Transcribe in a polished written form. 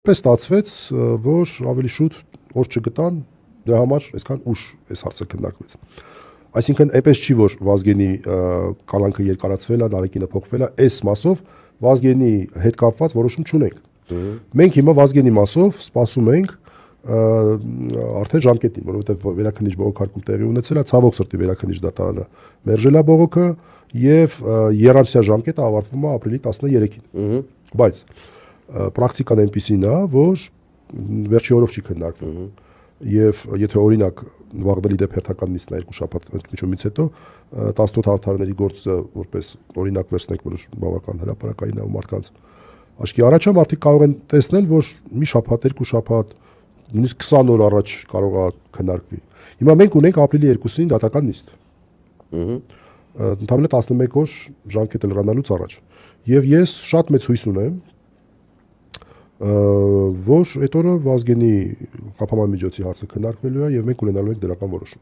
Պես ստացվեց, որ ավելի շուտ օր չգտան, դրա համար այսքան ուշ այս հարցը քննարկվեց։ Այսինքն այնպես չի, որ Վազգենի կալանքը երկարացվել է, Նարեկինը փոխվել է, այս մասով Վազգենի հետ կապված որոշում չունենք։ Մենք հիմա Վազգենի մասով սպասում ենք արդեն ժամկետին, որովհետև վերաքննիչ բողոքարկում տեղի ունեցել է, ցավոք սրտի վերաքննիչ դատարանը մերժել է բողոքը եւ երամսյա ժամկետը ավարտվում է ապրիլի 13-ին։ Բայց պրակտիկան այնպեսին է, որ վերջի օրով չի քննարկվում։ Եվ եթե օրինակ վաղդալի դեպ հերթական նիստն երկու շաբաթ ընդմիջումից հետո 18 հարթարների գործը որպես օրինակ վերցնենք, որ բավական հրապարակային է ու մարդկանց աչքի առաջ մարդիկ կարող են տեսնել, որ մի շաբաթ, երկու շաբաթ, նույնիսկ 20 օր առաջ կարող է քննարկվի։ Հիմա մենք ունենք ապրիլի 2-ին դատական նիստ։ Ընդհանրապես 11 օր ժամկետը լրանալուց առաջ։ Եվ ես շատ մեծ հույս ունեմ, որ այդ օրը Վազգենի խափանման միջոցի հարցը քննարկվելու է եւ մենք ունենալու ենք դրական որոշում։